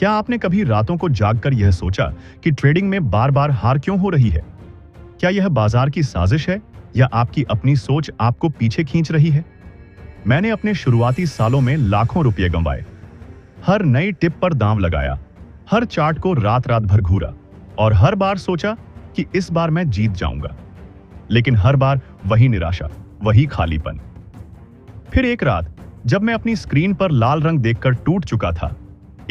क्या आपने कभी रातों को जागकर यह सोचा कि ट्रेडिंग में बार बार हार क्यों हो रही है? क्या यह बाजार की साजिश है या आपकी अपनी सोच आपको पीछे खींच रही है? मैंने अपने शुरुआती सालों में लाखों रुपए गंवाए। हर नई टिप पर दांव लगाया, हर चार्ट को रात रात भर घूरा और हर बार सोचा कि इस बार मैं जीत जाऊंगा। लेकिन हर बार वही निराशा, वही खालीपन। फिर एक रात जब मैं अपनी स्क्रीन पर लाल रंग देखकर टूट चुका था,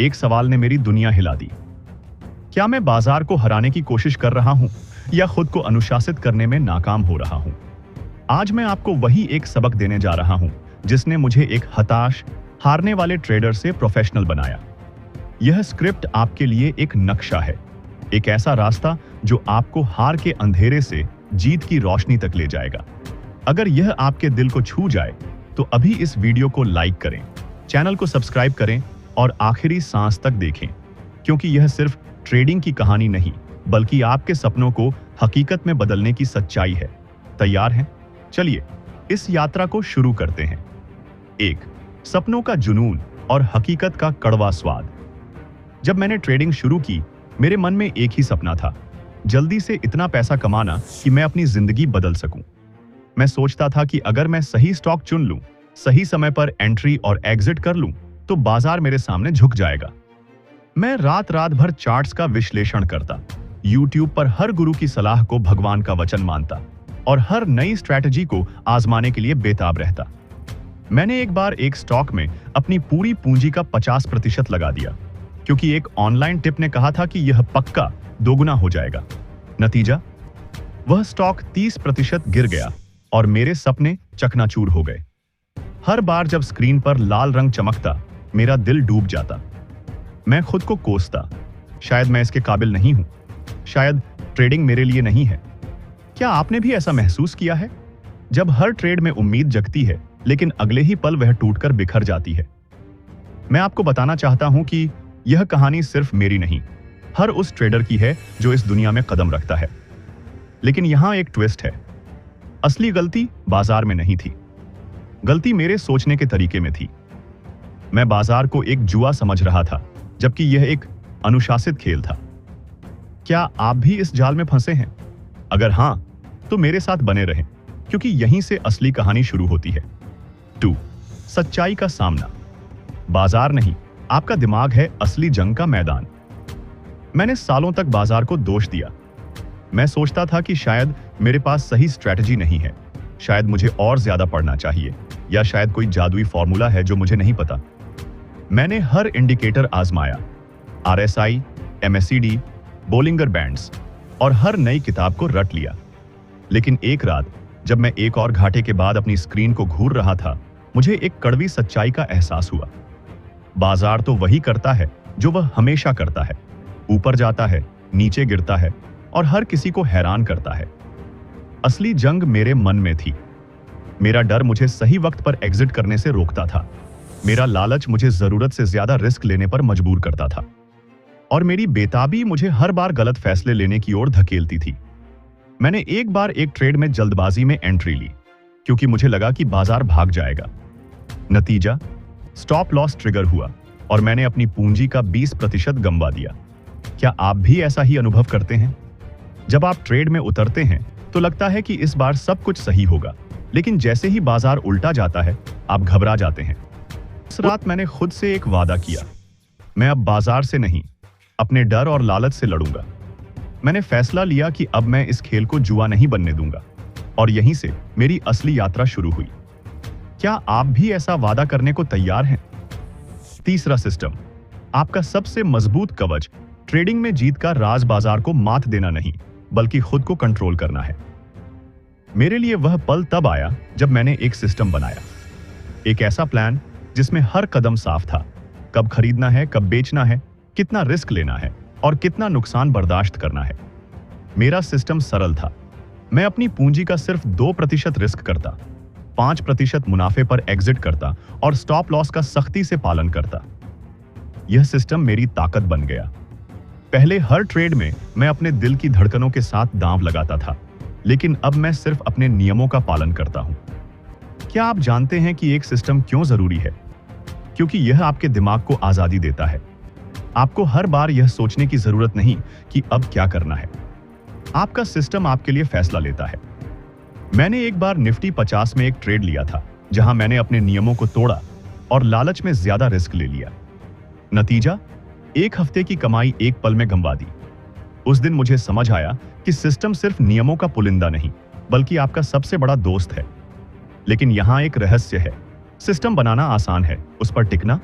एक सवाल ने मेरी दुनिया हिला दी। क्या मैं बाजार को हराने की कोशिश कर रहा हूं या खुद को अनुशासित करने में नाकाम हो रहा हूं? आज मैं आपको वही एक सबक देने जा रहा हूं जिसने मुझे एक हताश, हारने वाले ट्रेडर से प्रोफेशनल बनाया। यह स्क्रिप्ट आपके लिए एक नक्शा है, एक ऐसा रास्ता जो आपको हार के अंधेरे से जीत की रोशनी तक ले जाएगा। अगर यह आपके दिल को छू जाए तो अभी इस वीडियो को लाइक करें, चैनल को सब्सक्राइब करें और आखिरी सांस तक देखें, क्योंकि यह सिर्फ ट्रेडिंग की कहानी नहीं बल्कि आपके सपनों को हकीकत में बदलने की सच्चाई है। तैयार हैं? चलिए इस यात्रा को शुरू करते हैं। 1. सपनों का जुनून और हकीकत का कड़वा स्वाद। जब मैंने ट्रेडिंग शुरू की, मेरे मन में एक ही सपना था, जल्दी से इतना पैसा कमाना कि मैं अपनी जिंदगी बदल सकूं। मैं सोचता था कि अगर मैं सही स्टॉक चुन लूं, सही समय पर एंट्री और एग्जिट कर लूं, तो बाजार मेरे सामने झुक जाएगा। मैं रात रात भर चार्ट्स का विश्लेषण करता, यूट्यूब पर हर गुरु की सलाह को भगवान का वचन मानता और हर नई स्ट्रैटेजी को आजमाने के लिए बेताब रहता। मैंने एक बार एक स्टॉक में अपनी पूरी पूंजी का 50% लगा दिया, क्योंकि एक ऑनलाइन टिप ने कहा था कि यह पक्का दोगुना हो जाएगा। नतीजा, वह स्टॉक 30% गिर गया और मेरे सपने चकनाचूर हो गए। हर बार जब स्क्रीन पर लाल रंग चमकता, मेरा दिल डूब जाता। मैं खुद को कोसता, शायद मैं इसके काबिल नहीं हूं, शायद ट्रेडिंग मेरे लिए नहीं है। क्या आपने भी ऐसा महसूस किया है? जब हर ट्रेड में उम्मीद जगती है लेकिन अगले ही पल वह टूटकर बिखर जाती है। मैं आपको बताना चाहता हूं कि यह कहानी सिर्फ मेरी नहीं, हर उस ट्रेडर की है जो इस दुनिया में कदम रखता है। लेकिन यहां एक ट्विस्ट है। असली गलती बाजार में नहीं थी, गलती मेरे सोचने के तरीके में थी। मैं बाजार को एक जुआ समझ रहा था, जबकि यह एक अनुशासित खेल था। क्या आप भी इस जाल में फंसे हैं? अगर हां, तो मेरे साथ बने रहें, क्योंकि यहीं से असली कहानी शुरू होती है। 2. सच्चाई का सामना। बाजार नहीं, आपका दिमाग है असली जंग का मैदान। मैंने सालों तक बाजार को दोष दिया। मैं सोचता था कि शायद मेरे पास सही स्ट्रैटेजी नहीं है, शायद मुझे और ज्यादा पढ़ना चाहिए, या शायद कोई जादुई फॉर्मूला है जो मुझे नहीं पता। मैंने हर इंडिकेटर आजमाया, RSI, MACD, बोलिंगर बैंड्स और हर नई किताब को रट लिया। लेकिन एक रात जब मैं एक और घाटे के बाद अपनी स्क्रीन को घूर रहा था, मुझे एक कड़वी सच्चाई का एहसास हुआ। बाजार तो वही करता है जो वह हमेशा करता है, ऊपर जाता है, नीचे गिरता है और हर किसी को हैरान करता है। असली जंग मेरे मन में थी। मेरा डर मुझे सही वक्त पर एग्जिट करने से रोकता था। मेरा लालच मुझे जरूरत से ज्यादा रिस्क लेने पर मजबूर करता था। और मेरी बेताबी मुझे हर बार गलत फैसले लेने की ओर धकेलती थी। मैंने एक बार एक ट्रेड में जल्दबाजी में एंट्री ली, क्योंकि मुझे लगा कि बाजार भाग जाएगा। नतीजा, स्टॉप लॉस ट्रिगर हुआ और मैंने अपनी पूंजी का 20% गंवा दिया। क्या आप भी ऐसा ही अनुभव करते हैं? जब आप ट्रेड में उतरते हैं तो लगता है कि इस बार सब कुछ सही होगा, लेकिन जैसे ही बाजार उल्टा जाता है, आप घबरा जाते हैं। उस रात मैंने खुद से एक वादा किया, मैं अब बाजार से नहीं, अपने डर और लालच से लड़ूंगा। मैंने फैसला लिया कि अब मैं इस खेल को जुआ नहीं बनने दूंगा, और यहीं से मेरी असली यात्रा शुरू हुई। क्या आप भी ऐसा वादा करने को तैयार हैं? 3. सिस्टम। आपका सबसे मजबूत कवच ट्रेडिंग में जीत का राज बाजार को मात देना नहीं, बल्कि खुद को कंट्रोल करना है। मेरे लिए वह पल तब आया जब मैंने एक सिस्टम बनाया, एक ऐसा प्लान जिसमें हर कदम साफ था। कब खरीदना है, कब बेचना है, कितना रिस्क लेना है और कितना नुकसान बर्दाश्त करना है। मेरा सिस्टम सरल था। मैं अपनी पूंजी का सिर्फ 2% रिस्क करता, 5% मुनाफे पर एग्जिट करता और स्टॉप लॉस का सख्ती से पालन करता। यह सिस्टम मेरी ताकत बन गया। पहले हर ट्रेड में मैं अपने दिल की धड़कनों के साथ दांव लगाता था, लेकिन अब मैं सिर्फ अपने नियमों का पालन करता हूं। क्या आप जानते हैं कि एक सिस्टम क्यों जरूरी है? क्योंकि यह आपके दिमाग को आजादी देता है। आपको हर बार यह सोचने की जरूरत नहीं कि अब क्या करना है। आपका सिस्टम आपके लिए फैसला लेता है। मैंने एक बार निफ्टी 50 में एक ट्रेड लिया था, जहां मैंने अपने नियमों को तोड़ा और लालच में ज्यादा रिस्क ले लिया। नतीजा, एक हफ्ते की कमाई एक पल में गंवा दी। उस दिन मुझे समझ आया कि सिस्टम सिर्फ नियमों का पुलिंदा नहीं, बल्कि आपका सबसे बड़ा दोस्त है। लेकिन यहां एक रहस्य है। सिस्टम बनाना आसान है, उस पर टिकना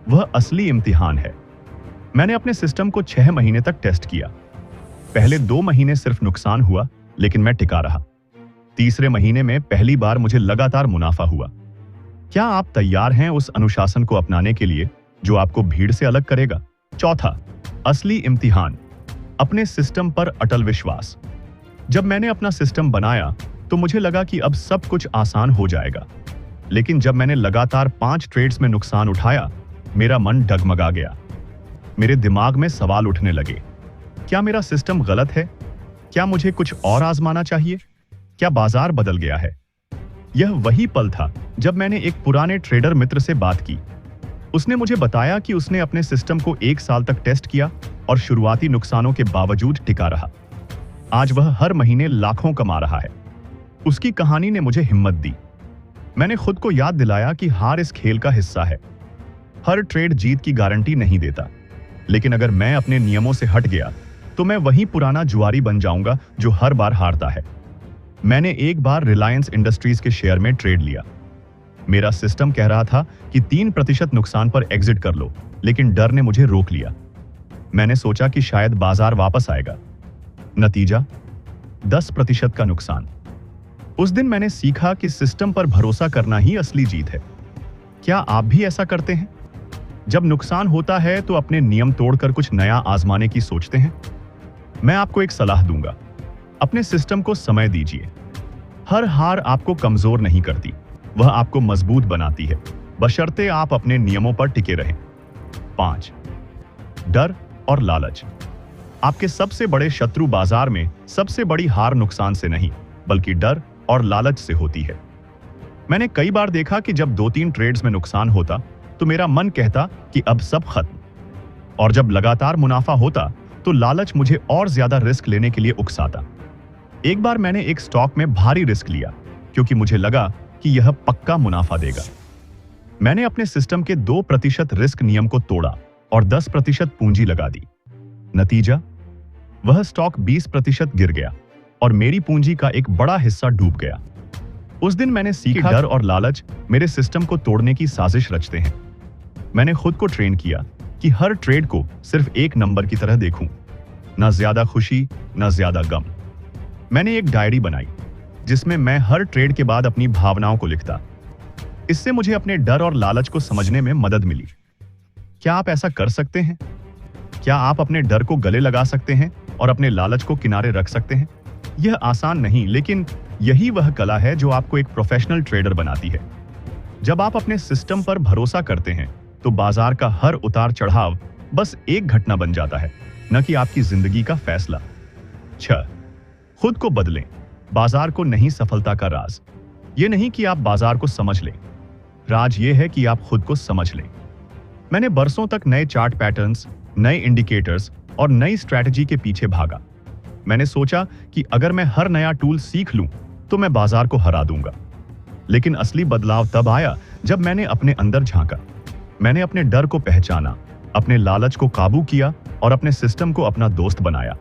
वह असली इम्तिहान है। मैंने अपने सिस्टम को 6 महीने तक टेस्ट किया। पहले 2 महीने सिर्फ नुकसान हुआ, लेकिन मैं टिका रहा। तीसरे महीने में पहली बार मुझे लगातार मुनाफा हुआ। क्या आप तैयार हैं उस अनुशासन को अपनाने के लिए जो आपको भीड़ से अलग करेगा? चौथा, असली इम्तिहान, अपने सिस्टम पर अटल विश्वास। जब मैंने अपना सिस्टम बनाया तो मुझे लगा कि अब सब कुछ आसान हो जाएगा। लेकिन जब मैंने लगातार 5 ट्रेड्स में नुकसान उठाया, मेरा मन डगमगा गया। मेरे दिमाग में सवाल उठने लगे। क्या मेरा सिस्टम गलत है? क्या मुझे कुछ और आजमाना चाहिए? क्या बाजार बदल गया है? यह वही पल था जब मैंने एक पुराने ट्रेडर मित्र से बात की। उसने मुझे बताया कि उसने अपने सिस्टम को 1 साल तक टेस्ट किया और शुरुआती नुकसानों के बावजूद टिका रहा। आज वह हर महीने लाखों कमा रहा है। उसकी कहानी ने मुझे हिम्मत दी। मैंने खुद को याद दिलाया कि हार इस खेल का हिस्सा है। हर ट्रेड जीत की गारंटी नहीं देता, लेकिन अगर मैं अपने नियमों से हट गया तो मैं वही पुराना जुआरी बन जाऊंगा जो हर बार हारता है। मैंने एक बार रिलायंस इंडस्ट्रीज के शेयर में ट्रेड लिया। मेरा सिस्टम कह रहा था कि 3% नुकसान पर एग्जिट कर लो, लेकिन डर ने मुझे रोक लिया। मैंने सोचा कि शायद बाजार वापस आएगा। नतीजा, 10% का नुकसान। उस दिन मैंने सीखा कि सिस्टम पर भरोसा करना ही असली जीत है। क्या आप भी ऐसा करते हैं? जब नुकसान होता है तो अपने नियम तोड़कर कुछ नया आजमाने की सोचते हैं? मैं आपको एक सलाह दूंगा। अपने सिस्टम को समय दीजिए। हर हार आपको कमजोर नहीं करती, वह आपको मजबूत बनाती है, बशर्ते आप अपने नियमों पर टिके रहें। 5, डर और लालच। आपके सबसे बड़े शत्रु बाजार में सबसे बड़ी हार नुकसान से नहीं, बल्कि डर और लालच से होती है। मैंने कई बार देखा कि जब 2-3 ट्रेड्स में नुकसान होता तो मेरा मन कहता कि अब सब खत्म, और जब लगातार मुनाफा होता तो लालच मुझे और ज्यादा रिस्क लेने के लिए उकसाता। एक बार मैंने एक स्टॉक में भारी रिस्क लिया क्योंकि मुझे लगा कि यह पक्का मुनाफा देगा। मैंने अपने सिस्टम के 2% रिस्क नियम को तोड़ा और 10% पूंजी लगा दी। नतीजा, वह स्टॉक 20% गिर गया और मेरी पूंजी का एक बड़ा हिस्सा डूब गया। उस दिन मैंने सीखा डर और लालच मेरे सिस्टम को तोड़ने की साजिश रचते हैं। मैंने खुद को ट्रेन किया कि हर ट्रेड को सिर्फ एक नंबर की तरह देखूं, ना ज्यादा खुशी ना ज्यादा गम। मैंने एक डायरी बनाई जिसमें मैं हर ट्रेड के बाद अपनी भावनाओं को लिखता। इससे मुझे अपने डर और लालच को समझने में मदद मिली। क्या आप ऐसा कर सकते हैं? क्या आप अपने डर को गले लगा सकते हैं और अपने लालच को किनारे रख सकते हैं? यह आसान नहीं, लेकिन यही वह कला है जो आपको एक प्रोफेशनल ट्रेडर बनाती है। जब आप अपने सिस्टम पर भरोसा करते हैं तो बाजार का हर उतार चढ़ाव बस एक घटना बन जाता है, न कि आपकी जिंदगी का फैसला। 6, खुद को बदलें। बाजार को नहीं सफलता का राज यह नहीं कि आप बाजार को समझ लें, राज यह है कि आप खुद को समझ लें। मैंने बरसों तक नए चार्ट पैटर्न्स, नए इंडिकेटर्स और नई स्ट्रैटेजी के पीछे भागा। मैंने सोचा कि अगर मैं हर नया टूल सीख लूं तो मैं बाजार को हरा दूंगा। लेकिन असली बदलाव तब आया जब मैंने अपने अंदर झांका। मैंने अपने डर को पहचाना, अपने लालच को काबू किया और अपने सिस्टम को अपना दोस्त बनाया।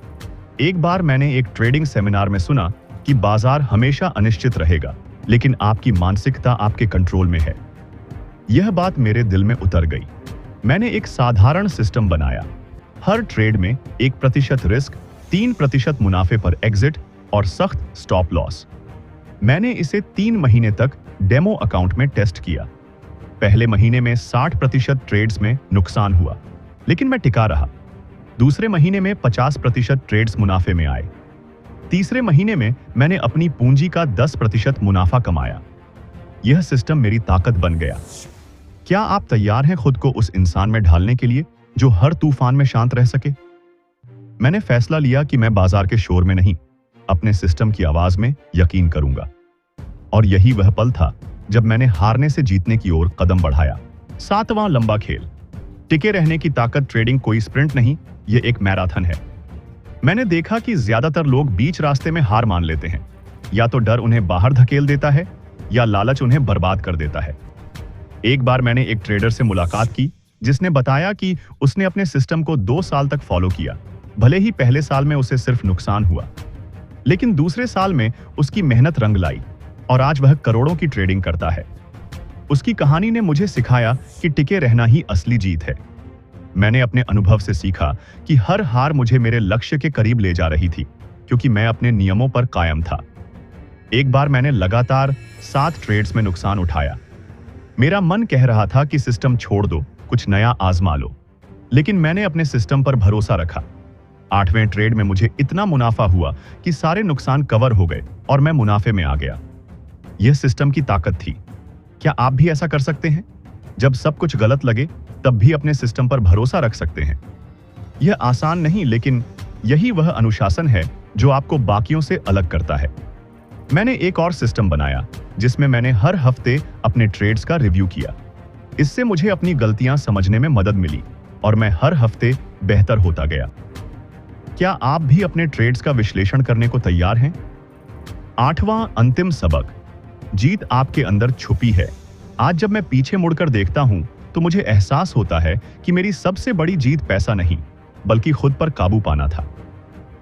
एक बार मैंने एक ट्रेडिंग सेमिनार में सुना कि बाजार हमेशा अनिश्चित रहेगा, लेकिन आपकी मानसिकता आपके कंट्रोल में है। यह बात मेरे दिल में उतर गई। मैंने एक साधारण सिस्टम बनाया। हर ट्रेड में 1% रिस्क, 3% मुनाफे पर एग्जिट और सख्त स्टॉप लॉस। मैंने इसे 3 महीने तक डेमो अकाउंट में टेस्ट किया। पहले महीने में 60% ट्रेड्स में नुकसान हुआ, लेकिन मैं टिका रहा। दूसरे महीने में 50% ट्रेड्स मुनाफे में आए। तीसरे महीने में मैंने अपनी पूंजी का 10% मुनाफा कमाया। यह सिस्टम मेरी ताकत बन गया। क्या आप तैयार हैं खुद को उस इंसान में ढालने के लिए जो हर तूफान में शांत रह सके? मैंने फैसला लिया कि मैं बाजार के शोर में नहीं, अपने सिस्टम की आवाज में यकीन करूंगा। और यही वह पल था जब मैंने हारने से जीतने की ओर कदम बढ़ाया। 7वां लंबा खेल, टिके रहने की ताकत ट्रेडिंग कोई स्प्रिंट नहीं, ये एक मैराथन है। मैंने देखा कि ज्यादातर लोग बीच रास्ते में हार मान लेते हैं। या तो डर उन्हें बाहर धकेल देता है या लालच उन्हें बर्बाद कर देता है। एक बार मैंने एक ट्रेडर से मुलाकात की जिसने बताया कि उसने अपने सिस्टम को 2 साल तक फॉलो किया। भले ही पहले साल में उसे सिर्फ नुकसान हुआ, लेकिन दूसरे साल में उसकी मेहनत रंग लाई और आज वह करोड़ों की ट्रेडिंग करता है। उसकी कहानी ने मुझे सिखाया कि टिके रहना ही असली जीत है। मैंने अपने अनुभव से सीखा कि हर हार मुझे मेरे लक्ष्य के करीब ले जा रही थी, क्योंकि मैं अपने नियमों पर कायम था। एक बार मैंने लगातार 7 ट्रेड्स में नुकसान उठाया। मेरा मन कह रहा था कि सिस्टम छोड़ दो, कुछ नया आजमा लो, लेकिन मैंने अपने सिस्टम पर भरोसा रखा। 8वें ट्रेड में मुझे इतना मुनाफा हुआ कि सारे नुकसान कवर हो गए और मैं मुनाफे में आ गया। यह सिस्टम की ताकत थी। क्या आप भी ऐसा कर सकते हैं? जब सब कुछ गलत लगे तब भी अपने सिस्टम पर भरोसा रख सकते हैं। यह आसान नहीं, लेकिन यही वह अनुशासन है जो आपको बाकियों से अलग करता है। मैंने एक और सिस्टम बनाया जिसमें मैंने हर हफ्ते अपने ट्रेड्स का रिव्यू किया। इससे मुझे अपनी गलतियां समझने में मदद मिली और मैं हर हफ्ते बेहतर होता गया। क्या आप भी अपने ट्रेड्स का विश्लेषण करने को तैयार हैं? 8वां अंतिम सबक, जीत आपके अंदर छुपी है। आज जब मैं पीछे मुड़कर देखता हूं तो मुझे एहसास होता है कि मेरी सबसे बड़ी जीत पैसा नहीं, बल्कि खुद पर काबू पाना था।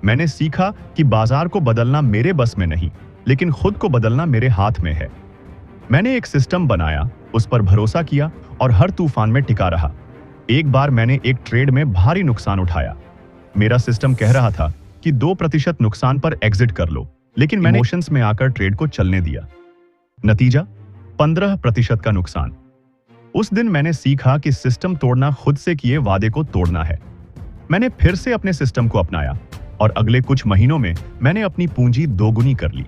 मैंने सीखा कि बाजार को बदलना मेरे बस में नहीं, लेकिन खुद को बदलना मेरे हाथ में है। मैंने एक सिस्टम बनाया, उस पर भरोसा किया और हर तूफान में टिका रहा। एक बार मैंने एक ट्रेड में भारी नुकसान उठाया। मेरा सिस्टम कह रहा था कि 2% नुकसान पर एग्जिट कर लो, लेकिन मैंने इमोशंस में आकर ट्रेड को चलने दिया। नतीजा 15% का नुकसान। उस दिन मैंने सीखा कि सिस्टम तोड़ना खुद से किए वादे को तोड़ना है। मैंने फिर से अपने सिस्टम को अपनाया और अगले कुछ महीनों में मैंने अपनी पूंजी दोगुनी कर ली।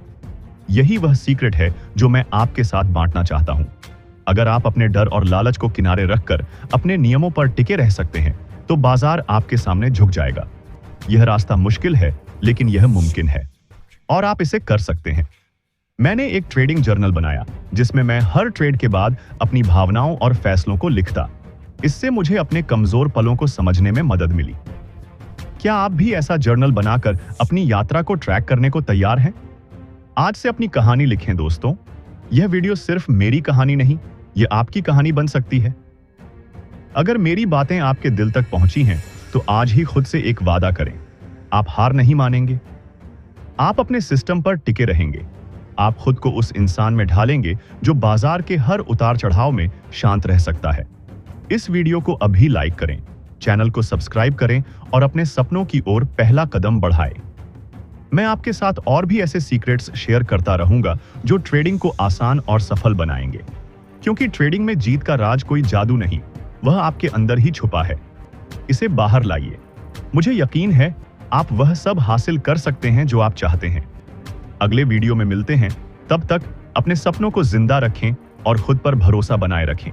यही वह सीक्रेट है जो मैं आपके साथ बांटना चाहता हूं। अगर आप अपने डर और लालच को किनारे रखकर अपने नियमों पर टिके रह सकते हैं, तो बाजार आपके सामने झुक जाएगा। यह रास्ता मुश्किल है, लेकिन यह मुमकिन है और आप इसे कर सकते हैं। मैंने एक ट्रेडिंग जर्नल बनाया जिसमें मैं हर ट्रेड के बाद अपनी भावनाओं और फैसलों को लिखता। इससे मुझे अपने कमजोर पलों को समझने में मदद मिली। क्या आप भी ऐसा जर्नल बनाकर अपनी यात्रा को ट्रैक करने को तैयार हैं? आज से अपनी कहानी लिखें दोस्तों। यह वीडियो सिर्फ मेरी कहानी नहीं, यह आपकी कहानी बन सकती है। अगर मेरी बातें आपके दिल तक पहुंची हैं, तो आज ही खुद से एक वादा करें, आप हार नहीं मानेंगे। आप अपने सिस्टम पर टिके रहेंगे। आप खुद को उस इंसान में ढालेंगे जो बाजार के हर उतार चढ़ाव में शांत रह सकता है। इस वीडियो को अभी लाइक करें, चैनल को सब्सक्राइब करें और अपने सपनों की ओर पहला कदम बढ़ाएं। मैं आपके साथ और भी ऐसे सीक्रेट्स शेयर करता रहूंगा जो ट्रेडिंग को आसान और सफल बनाएंगे, क्योंकि ट्रेडिंग में जीत का राज कोई जादू नहीं, वह आपके अंदर ही छुपा है। इसे बाहर लाइए। मुझे यकीन है आप वह सब हासिल कर सकते हैं जो आप चाहते हैं। अगले वीडियो में मिलते हैं, तब तक अपने सपनों को जिंदा रखें और खुद पर भरोसा बनाए रखें।